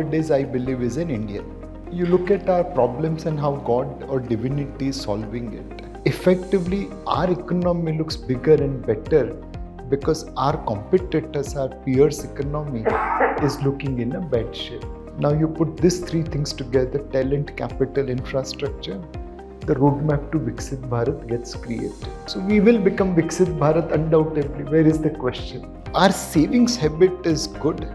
nowadays I believe is an Indian. You look at our problems and how God or divinity is solving it. Effectively, our economy looks bigger and better because our competitors, our peers' economy is looking in a bad shape. Now you put these three things together, talent, capital, infrastructure, the roadmap to Viksit Bharat gets created. So we will become Viksit Bharat undoubtedly. Where is the question? Our savings habit is good,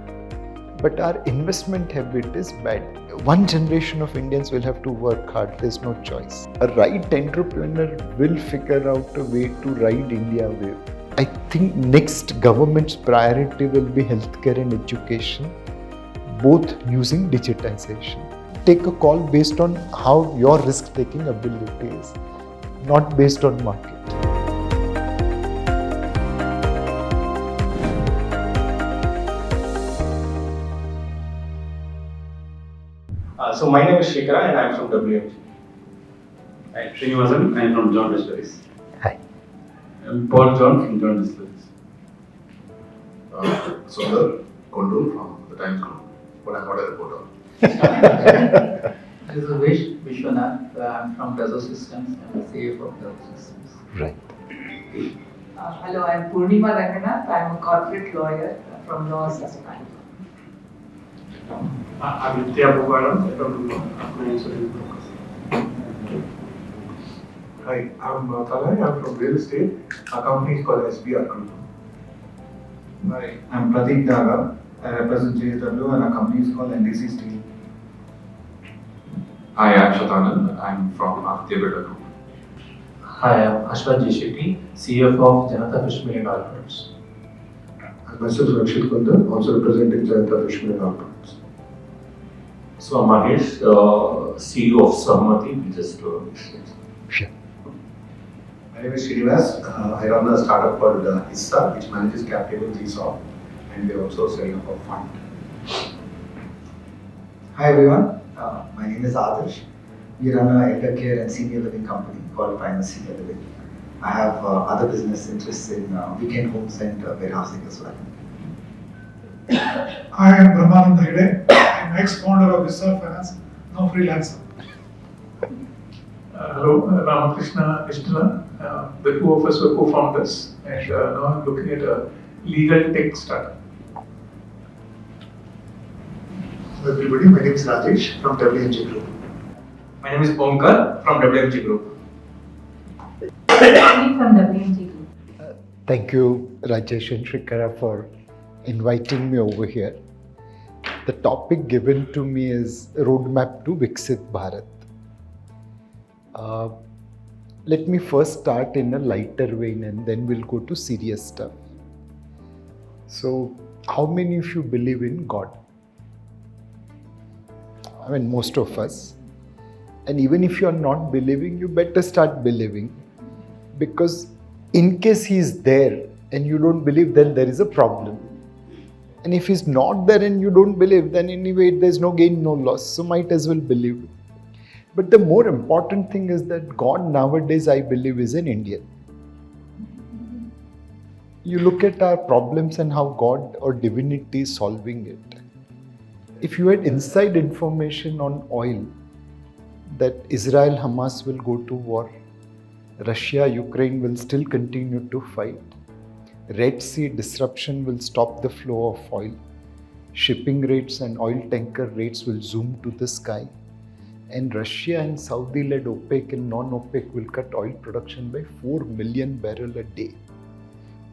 but our investment habit is bad. One generation of Indians will have to work hard. There's no choice. A right entrepreneur will figure out a way to ride India wave. I think next government's priority will be healthcare and education, both using digitization. Take a call based on how your risk-taking ability is, not based on market. So my name is Shekhara and I am from WMG. Hi, Srinivasan, I am from John Distilleries. Hi. I am Paul John from John Distilleries. Sundar Kondu from the Times Group, but I'm not a reporter. This is Vishwanath. I'm from Dassault Systems. I'm the CFO of Dassault Systems. Right. Hello, I'm Purnima Ranganath. I'm a corporate lawyer from Law Assist Bank. I'm Nitya Bhuvaram from Insurance Brokers. Hi, I'm Talay. I'm from real estate. Our company is called SBR Group. Hi, I'm Pradeep Daga. I represent JSW and our company is called NDC Steel. Hi, I'm Shatanand. I'm from Aditya Birla Group. Hi, I'm Ashwat Jishiti, CFO of Janata Fish Milling Oil Products. And myself, Rakshit Kundar, also representing Janata Fish Milling Oil Products. So I'm Mahesh, CEO of Samati. We just Sure. My name is Srinivas. I run a startup called ISSA, which manages cap tables ESOP, and we're also setting up a fund. Hi everyone, my name is Adarsh. We run an elder care and senior living company called Primus Senior Living. I have other business interests in weekend homes and warehousing as well. I am Brahmanand Hegde. I am ex-founder of Visa Finance, now freelancer. Hello, Ramakrishna Ishtala. The two of us were co-founders and now I'm looking at a legal tech startup. Hello everybody, my name is Rajesh from WMG Group. My name is Omkar from WMG Group. From WMG Group. Thank you, Rajesh and Shrikara, for inviting me over here. The topic given to me is roadmap to Viksit Bharat. Let me first start in a lighter vein and then we'll go to serious stuff. So, how many of you believe in God? I mean, most of us. And even if you're not believing, you better start believing. Because in case He's there and you don't believe, then there is a problem. And if He's not there and you don't believe, then anyway, there's no gain, no loss. So might as well believe. But the more important thing is that God nowadays, I believe, is an Indian. You look at our problems and how God or divinity is solving it. If you had inside information on oil, that Israel, Hamas will go to war, Russia, Ukraine will still continue to fight, Red Sea disruption will stop the flow of oil, shipping rates and oil tanker rates will zoom to the sky, and Russia and Saudi-led OPEC and non-OPEC will cut oil production by 4 million barrels a day.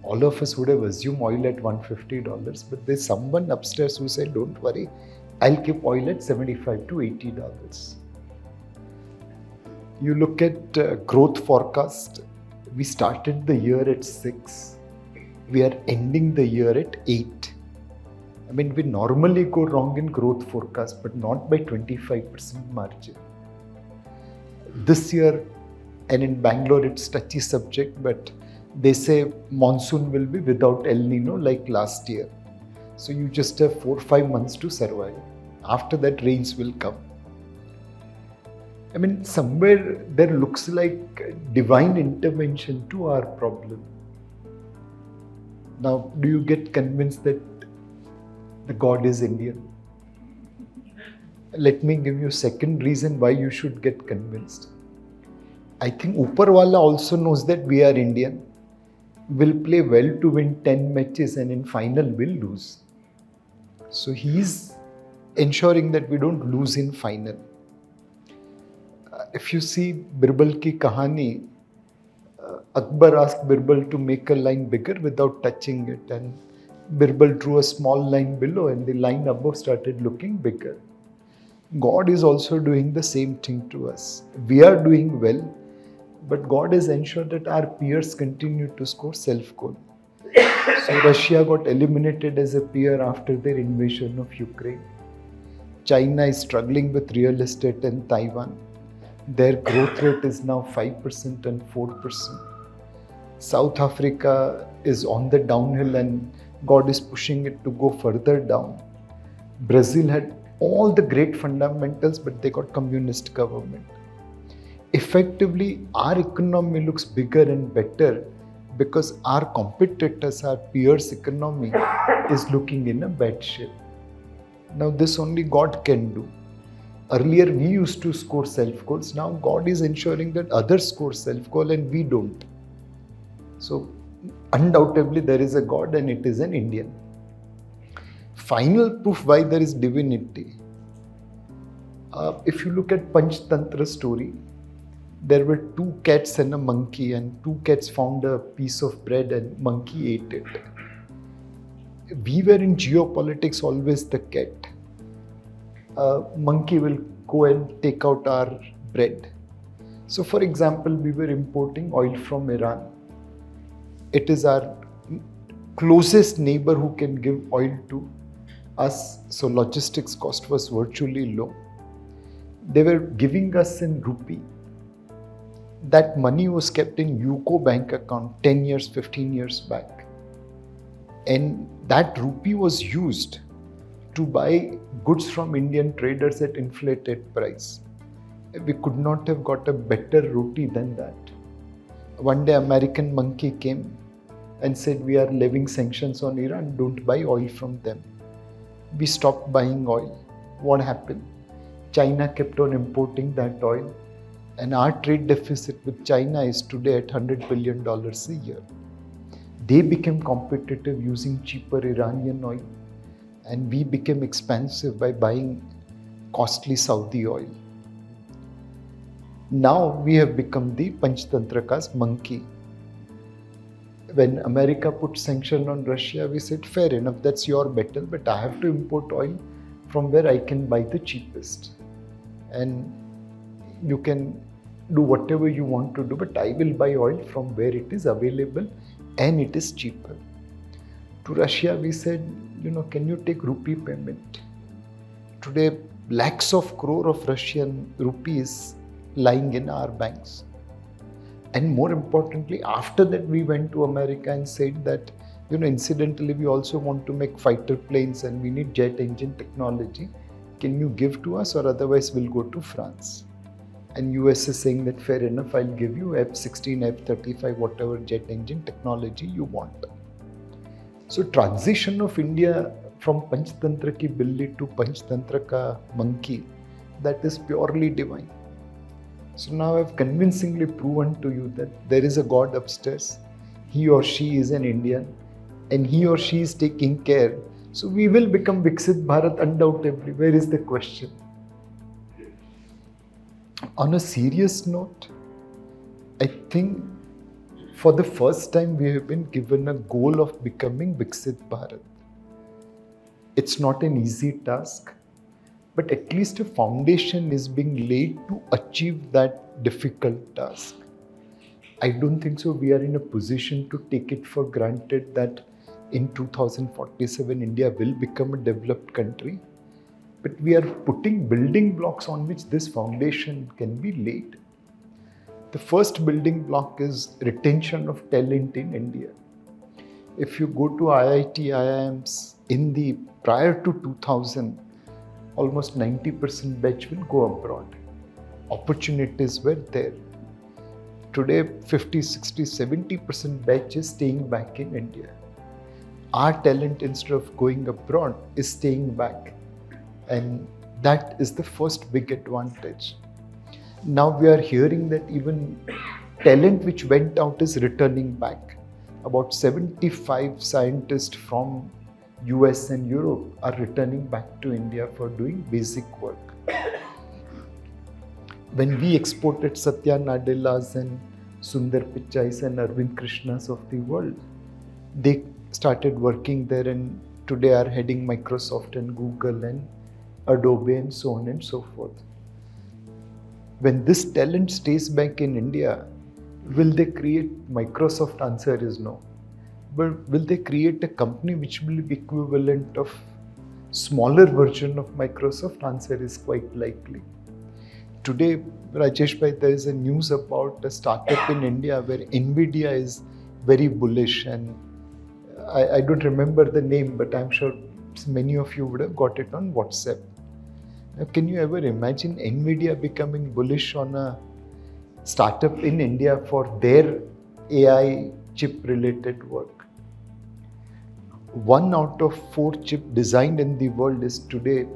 All of us would have assumed oil at $150, but there's someone upstairs who said, don't worry, I'll keep oil at $75 to $80. You look at growth forecast, we started the year at 6, we are ending the year at 8. I mean, we normally go wrong in growth forecast, but not by 25% margin. This year, and in Bangalore, it's touchy subject, but they say monsoon will be without El Nino like last year. So you just have 4-5 months to survive. After that, rains will come. I mean, somewhere there looks like divine intervention to our problem. Now, do you get convinced that the God is Indian? Let me give you second reason why you should get convinced. I think Uparwala also knows that we are Indian. Will play well to win 10 matches and in final will lose. So he's ensuring that we don't lose in final. If you see Birbal ki kahani, Akbar asked Birbal to make a line bigger without touching it, and Birbal drew a small line below and the line above started looking bigger. God is also doing the same thing to us. We are doing well, but God has ensured that our peers continue to score self-goal. So Russia got eliminated as a peer after their invasion of Ukraine. China is struggling with real estate and Taiwan. Their growth rate is now 5% and 4%. South Africa is on the downhill and God is pushing it to go further down. Brazil had all the great fundamentals, but they got communist government. Effectively, our economy looks bigger and better because our competitors, our peers' economy is looking in a bad shape. Now this only God can do. Earlier we used to score self-goals. Now God is ensuring that others score self-goal and we don't. So undoubtedly there is a God and it is an Indian. Final proof why there is divinity. If you look at Panchtantra story, there were two cats and a monkey, and two cats found a piece of bread and monkey ate it. We were in geopolitics always the cat. Monkey will go and take out our bread. So for example, we were importing oil from Iran. It is our closest neighbor who can give oil to us, so logistics cost was virtually low. They were giving us in rupee. That money was kept in UCO bank account 10 years, 15 years back. And that rupee was used to buy goods from Indian traders at inflated price. We could not have got a better rupee than that. One day American monkey came and said, we are levying sanctions on Iran, don't buy oil from them. We stopped buying oil. What happened? China kept on importing that oil, and our trade deficit with China is today at $100 billion a year. They became competitive using cheaper Iranian oil, and we became expensive by buying costly Saudi oil. Now we have become the Panchtantraka's monkey. When America put sanction on Russia, we said, fair enough, that's your battle, but I have to import oil from where I can buy the cheapest. And you can do whatever you want to do, but I will buy oil from where it is available and it is cheaper. To Russia, we said, can you take rupee payment? Today, lakhs of crore of Russian rupees lying in our banks. And more importantly, after that, we went to America and said that, incidentally, we also want to make fighter planes and we need jet engine technology. Can you give to us, or otherwise we'll go to France? And US is saying that fair enough, I'll give you F-16, F-35, whatever jet engine technology you want. So transition of India from Panchtantra ki billi to Panchtantra ka monkey, that is purely divine. So now I've convincingly proven to you that there is a God upstairs. He or she is an Indian and he or she is taking care. So we will become Viksit Bharat undoubtedly. Where is the question? On a serious note, I think for the first time we have been given a goal of becoming Viksit Bharat. It's not an easy task, but at least a foundation is being laid to achieve that difficult task. I don't think so we are in a position to take it for granted that in 2047 India will become a developed country, but we are putting building blocks on which this foundation can be laid. The first building block is retention of talent in India. If you go to IIT, IIMs in the prior to 2000, almost 90% batch will go abroad. Opportunities were there. Today, 50, 60, 70% batch is staying back in India. Our talent, instead of going abroad, is staying back. And That is the first big advantage. Now we are hearing that even talent which went out is returning back. About 75 scientists from US and Europe are returning back to India for doing basic work. When we exported Satya Nadellas and Sundar Pichais and Arvind Krishnas of the world, they started working there and today are heading Microsoft and Google and Adobe and so on and so forth. When this talent stays back in India, will they create Microsoft? Answer is no. But will they create a company which will be equivalent of smaller version of Microsoft? Answer is quite likely. Today, Rajesh bhai, there is a news about a startup in India where Nvidia is very bullish, and I don't remember the name, but I'm sure many of you would have got it on WhatsApp. Now, can you ever imagine Nvidia becoming bullish on a startup in India for their AI chip related work? 1 out of 4 chip designed in the world is today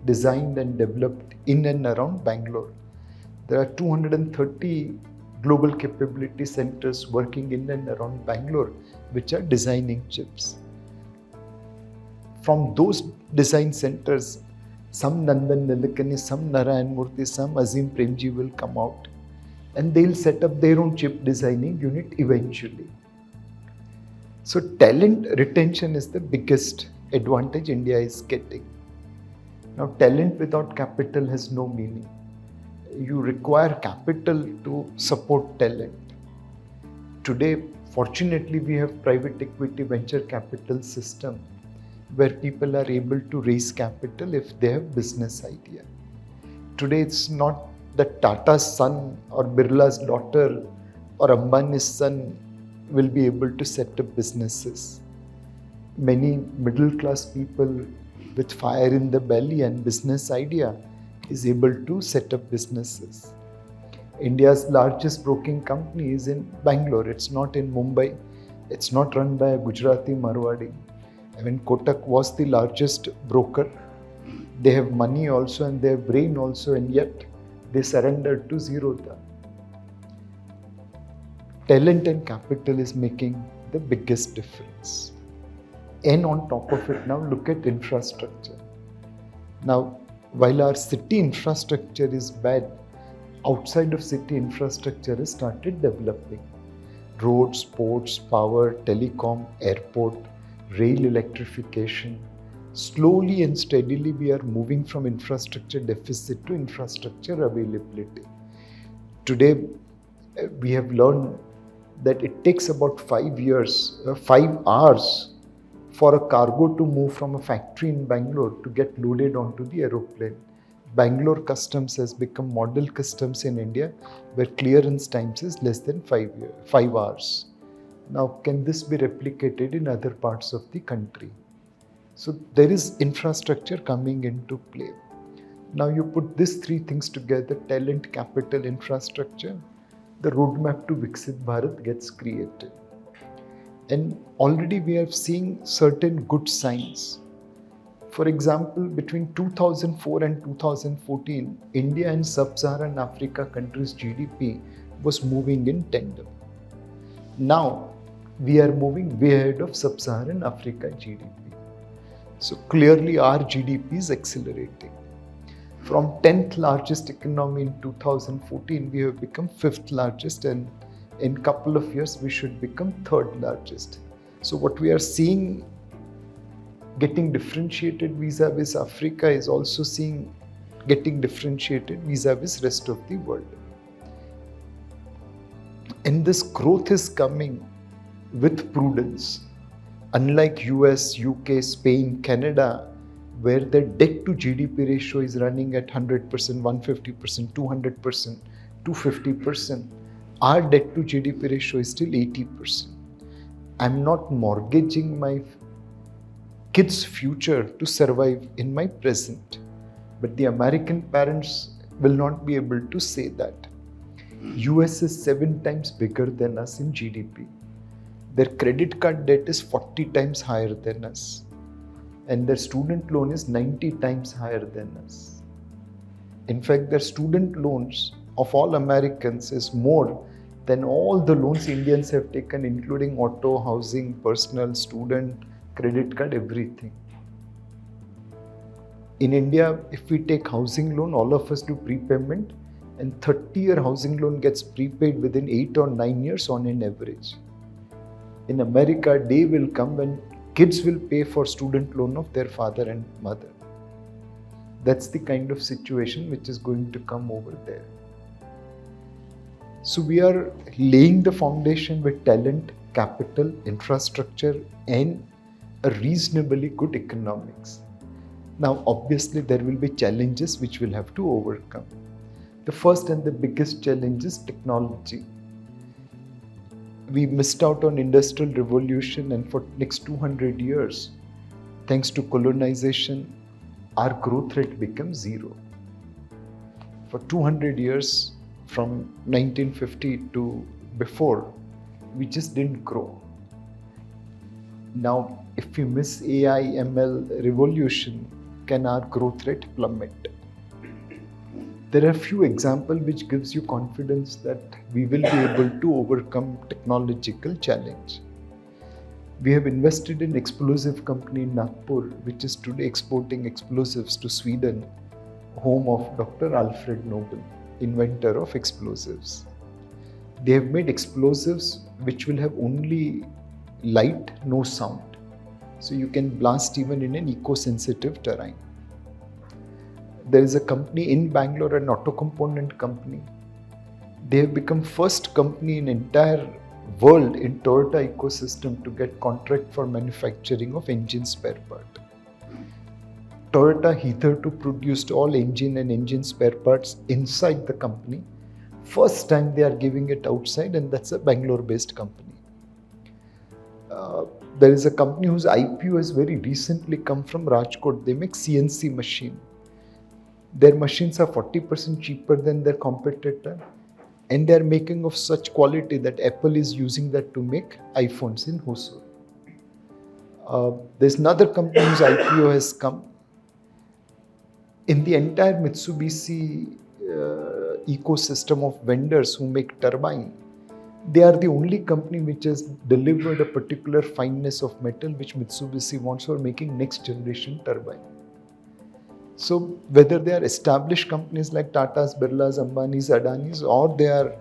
designed and developed in and around Bangalore. There are 230 global capability centers working in and around Bangalore which are designing chips. From those design centers, some Nandan Nilekani, some Narayan Murthy, some Azim Premji will come out and they'll set up their own chip designing unit eventually. So talent retention is the biggest advantage India is getting. Now, talent without capital has no meaning. You require capital to support talent. Today, fortunately, we have private equity venture capital system where people are able to raise capital if they have business idea. Today, it's not that Tata's son or Birla's daughter or Ambani's son will be able to set up businesses. Many middle class people with fire in the belly and business idea is able to set up businesses. India's largest broking company is in Bangalore. It's not in Mumbai. It's not run by a Gujarati Marwadi. I mean, Kotak was the largest broker. They have money also and they have brain also, and yet they surrendered to Zerodha. Talent and capital is making the biggest difference. And on top of it, now look at infrastructure. Now, while our city infrastructure is bad, outside of city infrastructure has started developing. Roads, ports, power, telecom, airport, rail electrification. Slowly and steadily we are moving from infrastructure deficit to infrastructure availability. Today, we have learned that it takes about 5 hours for a cargo to move from a factory in Bangalore to get loaded onto the aeroplane. Bangalore customs has become model customs in India where clearance times is less than 5 hours. Now, can this be replicated in other parts of the country? So there is infrastructure coming into play. Now you put these 3 things together, talent, capital, infrastructure, the roadmap to Viksit Bharat gets created. And already we are seeing certain good signs. For example, between 2004 and 2014, India and Sub-Saharan Africa countries' GDP was moving in tandem. Now, we are moving way ahead of Sub-Saharan Africa GDP. So clearly our GDP is accelerating. From 10th largest economy in 2014, we have become 5th largest, and in a couple of years, we should become 3rd largest. So what we are seeing getting differentiated vis-a-vis Africa is also seeing getting differentiated vis-a-vis rest of the world. And this growth is coming with prudence. Unlike US, UK, Spain, Canada, where the debt to GDP ratio is running at 100%, 150%, 200%, 250%, our debt to GDP ratio is still 80%. I'm not mortgaging my kids' future to survive in my present. But the American parents will not be able to say that. US is 7 times bigger than us in GDP. Their credit card debt is 40 times higher than us. And their student loan is 90 times higher than us. In fact, their student loans of all Americans is more than all the loans Indians have taken, including auto, housing, personal, student, credit card, everything. In India, if we take housing loan, all of us do prepayment, and 30-year housing loan gets prepaid within 8 or 9 years on an average. In America, day will come when kids will pay for student loan of their father and mother. That's the kind of situation which is going to come over there. So we are laying the foundation with talent, capital, infrastructure, and a reasonably good economics. Now, obviously, there will be challenges which we'll have to overcome. The first and the biggest challenge is technology. We missed out on industrial revolution, and for next 200 years, thanks to colonization, our growth rate becomes zero. For 200 years, from 1950 to before, we just didn't grow. Now, if we miss AI, ML revolution, can our growth rate plummet? There are few examples which gives you confidence that we will be able to overcome technological challenge. We have invested in explosive company in Nagpur, which is today exporting explosives to Sweden, home of Dr. Alfred Nobel, inventor of explosives. They have made explosives which will have only light, no sound. So you can blast even in an eco-sensitive terrain. There is a company in Bangalore, an auto component company. They have become first company in entire world in Toyota ecosystem to get contract for manufacturing of engine spare part. Toyota hitherto produced all engine and engine spare parts inside the company. First time they are giving it outside, and that's a Bangalore-based company. There is a company whose IPO has very recently come from Rajkot. They make CNC machine. Their machines are 40% cheaper than their competitor, and they are making of such quality that Apple is using that to make iPhones in Hosur. There's another company whose IPO has come. In the entire Mitsubishi ecosystem of vendors who make turbine, they are the only company which has delivered a particular fineness of metal which Mitsubishi wants for making next generation turbine. So whether they are established companies like Tata's, Birla's, Ambani's, Adani's, or they are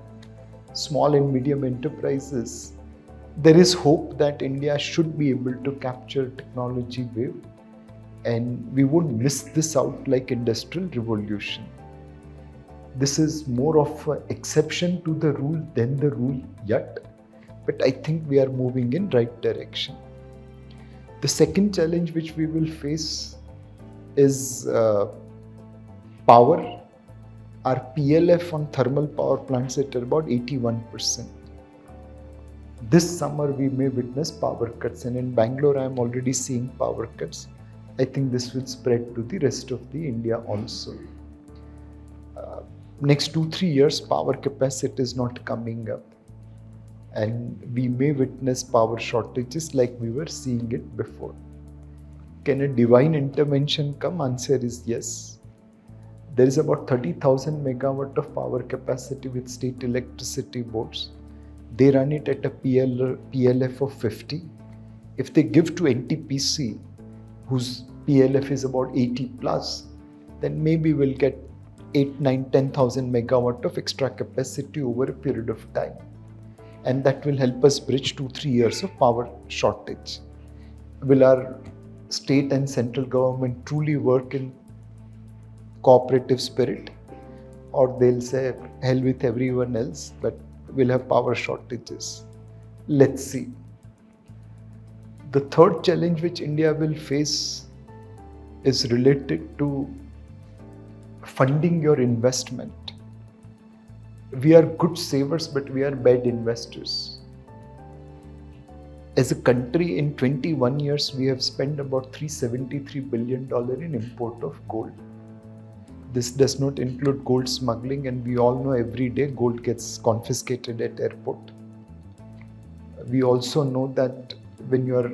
small and medium enterprises, there is hope that India should be able to capture technology wave, and we won't miss this out like industrial revolution. This is more of an exception to the rule than the rule yet, but I think we are moving in right direction. The second challenge which we will face is power. Our PLF on thermal power plants at about 81%. This summer we may witness power cuts, and in Bangalore I am already seeing power cuts. I think this will spread to the rest of the India also. Next 2-3 years power capacity is not coming up, and we may witness power shortages like we were seeing it before. Can a divine intervention come? Answer is yes. There is about 30,000 megawatt of power capacity with state electricity boards. They run it at a PLF of 50. If they give to NTPC, whose PLF is about 80 plus, then maybe we'll get 8, 9, 10,000 megawatt of extra capacity over a period of time. And that will help us bridge 2-3 years of power shortage. Will our state and central government truly work in cooperative spirit, or they'll say hell with everyone else, but we'll have power shortages? Let's see. The third challenge which India will face is related to funding your investment. We are good savers, but we are bad investors. As a country, in 21 years, we have spent about $373 billion in import of gold. This does not include gold smuggling, and we all know every day gold gets confiscated at airport. We also know that when you are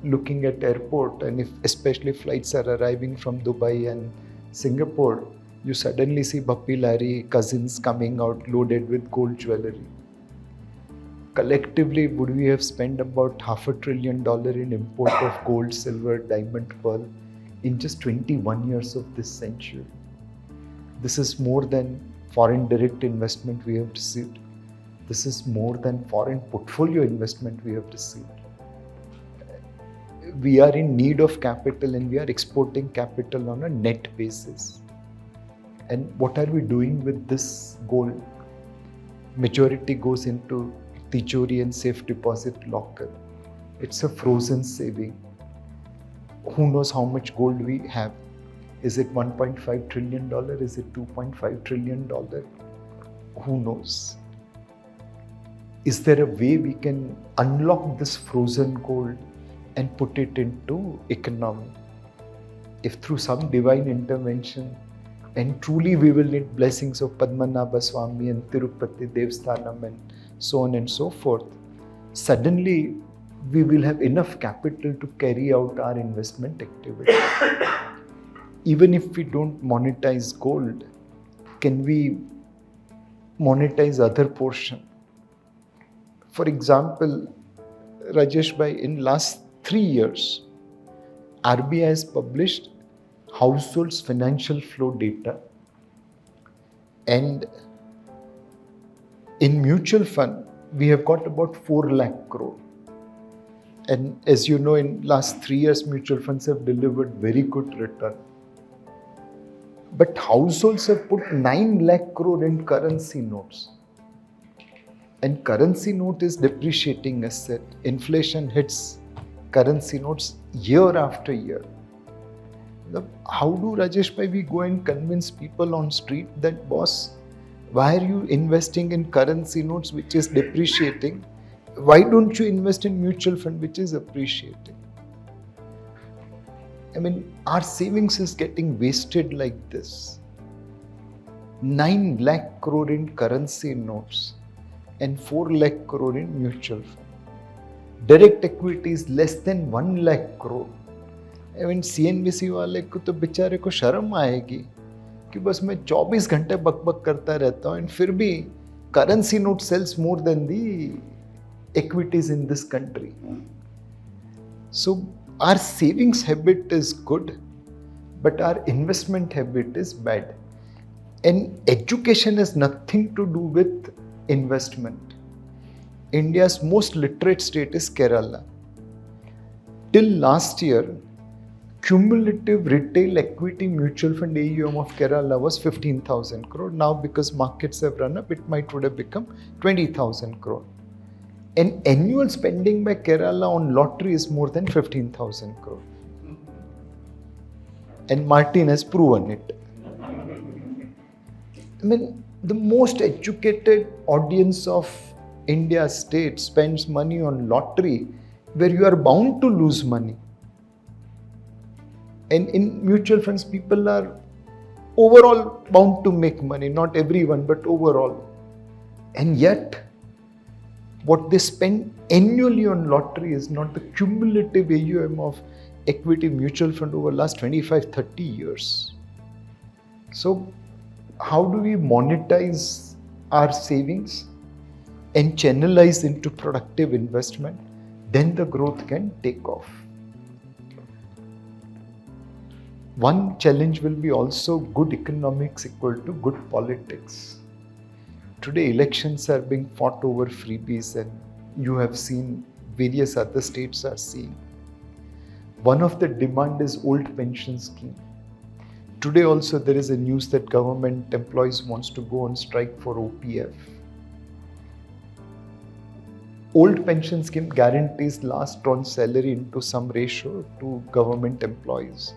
looking at airport, and if especially flights are arriving from Dubai and Singapore, You suddenly see Bappi Lahiri cousins coming out loaded with gold jewelry. Collectively, would we have spent about $500 billion in import of gold, silver, diamond, pearl in just 21 years of this century? This is more than foreign direct investment we have received. This is more than foreign portfolio investment we have received. We are in need of capital and we are exporting capital on a net basis. And what are we doing with this gold? Majority goes into Tijori and safe deposit locker. It's a frozen saving. Who knows how much gold we have? Is it $1.5 trillion? Is it $2.5 trillion? Who knows? Is there a way we can unlock this frozen gold and put it into economy? If through some divine intervention, and truly we will need blessings of Padmanabha Swami and Tirupati Devsthanam and so on and so forth, suddenly we will have enough capital to carry out our investment activity. Even if we don't monetize gold, can we monetize other portion? For example, Rajesh bhai, in last 3 years, RBI has published households' financial flow data, and in mutual fund, we have got about 4 lakh crore. And as you know, in last 3 years, mutual funds have delivered very good return. But households have put 9 lakh crore in currency notes. And currency note is depreciating asset. Inflation hits currency notes year after year. How do, Rajesh bhai, we go and convince people on street that, boss, why are you investing in currency notes which is depreciating? Why don't you invest in mutual fund which is appreciating? I mean, our savings is getting wasted like this. 9 lakh crore in currency notes and 4 lakh crore in mutual fund. Direct equity is less than 1 lakh crore. I mean, CNBC वाले को तो बेचारे को शर्म आएगी कि बस मैं 24 घंटे बकबक करता रहता हूँ, and फिर भी currency note sells more than the equities in this country. So our savings habit is good, but our investment habit is bad. And education has nothing to do with investment. India's most literate state is Kerala. Till last year, cumulative retail equity mutual fund AUM of Kerala was 15,000 crore. Now, because markets have run up, it would have become 20,000 crore. And annual spending by Kerala on lottery is more than 15,000 crore. And Martin has proven it. I mean, the most educated audience of India state spends money on lottery where you are bound to lose money. And in mutual funds, people are overall bound to make money. Not everyone, but overall. And yet, what they spend annually on lottery is not the cumulative AUM of equity mutual fund over last 25-30 years. So, how do we monetize our savings and channelize into productive investment? Then the growth can take off. One challenge will be also good economics equal to good politics. Today elections are being fought over freebies, and you have seen various other states are seeing. One of the demand is old pension scheme. Today also there is a news that government employees wants to go on strike for OPF. Old pension scheme guarantees last drawn salary into some ratio to government employees.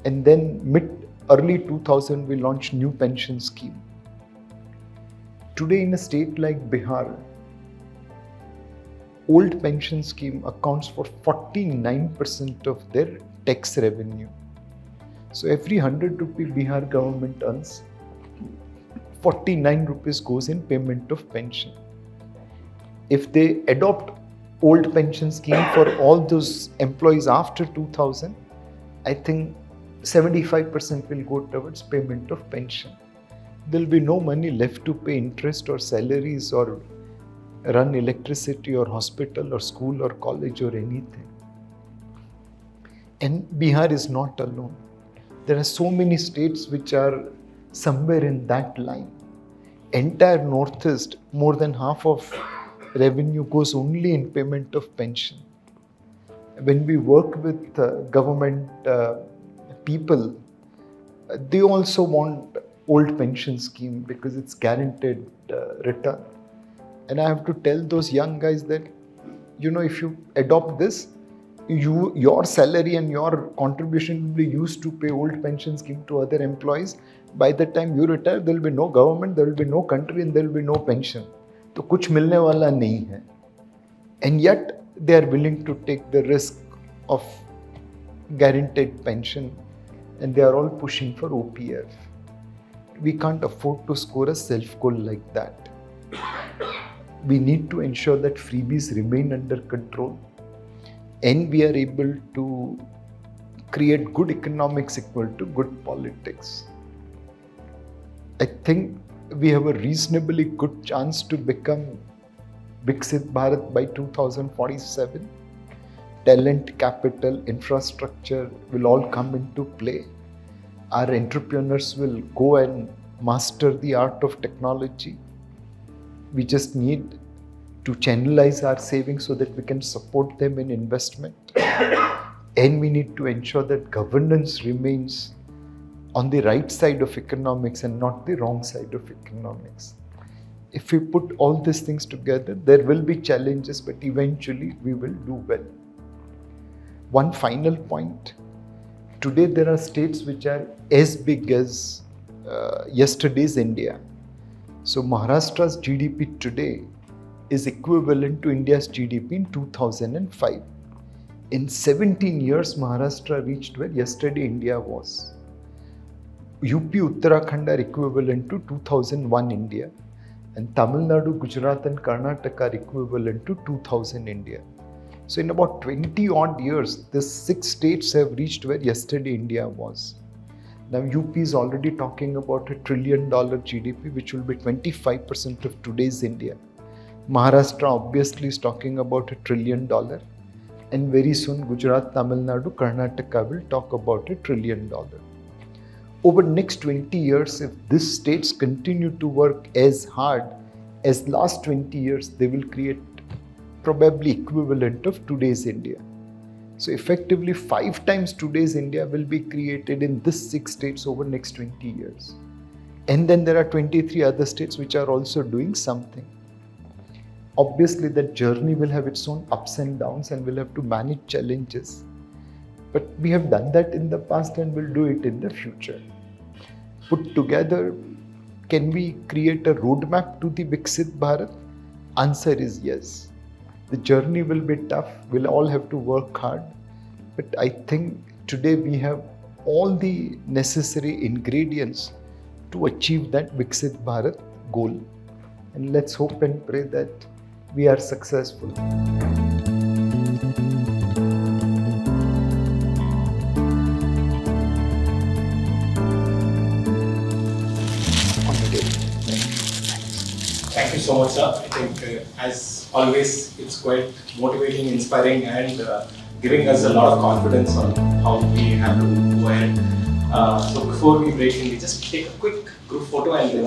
And then early 2000 we launched new pension scheme. Today in a state like Bihar, old pension scheme accounts for 49% of their tax revenue. So every 100 rupee Bihar government earns, 49 rupees goes in payment of pension. If they adopt old pension scheme for all those employees after 2000, I think 75% will go towards payment of pension. There will be no money left to pay interest or salaries or run electricity or hospital or school or college or anything. And Bihar is not alone. There are so many states which are somewhere in that line. Entire Northeast, more than half of revenue goes only in payment of pension. When we work with government people, they also want old pension scheme because it's guaranteed return. And I have to tell those young guys that, if you adopt this, your salary and your contribution will be used to pay old pension scheme to other employees. By the time you retire, there will be no government, there will be no country, and there will be no pension. तो कुछ मिलने वाला नहीं है. And yet they are willing to take the risk of guaranteed pension, and they are all pushing for OPF. We can't afford to score a self-goal like that. We need to ensure that freebies remain under control, and we are able to create good economics equal to good politics. I think we have a reasonably good chance to become Viksit Bharat by 2047. Talent, capital, infrastructure will all come into play. Our entrepreneurs will go and master the art of technology. We just need to channelize our savings so that we can support them in investment. And we need to ensure that governance remains on the right side of economics and not the wrong side of economics. If we put all these things together, there will be challenges, but eventually we will do well. One final point. Today there are states which are as big as yesterday's India. So Maharashtra's GDP today is equivalent to India's GDP in 2005. In 17 years, Maharashtra reached where yesterday India was. UP, Uttarakhand are equivalent to 2001 India, and Tamil Nadu, Gujarat and Karnataka are equivalent to 2000 India. So in about 20 odd years, these 6 states have reached where yesterday India was. Now UP is already talking about $1 trillion GDP, which will be 25% of today's India. Maharashtra obviously is talking about $1 trillion, and very soon Gujarat, Tamil Nadu, Karnataka will talk about $1 trillion. Over the next 20 years, if these states continue to work as hard as last 20 years, they will create probably equivalent of today's India. So effectively 5 times today's India will be created in these 6 states over the next 20 years. And then there are 23 other states which are also doing something. Obviously that journey will have its own ups and downs and we'll have to manage challenges. But we have done that in the past and will do it in the future. Put together, can we create a roadmap to the Viksit Bharat? Answer is yes. The journey will be tough, we'll all have to work hard. But I think today we have all the necessary ingredients to achieve that Viksit Bharat goal. And let's hope and pray that we are successful. Thank you so much, sir. I think, as always, it's quite motivating, inspiring, and giving us a lot of confidence on how we have to go ahead. So before we break in, we just take a quick group photo and then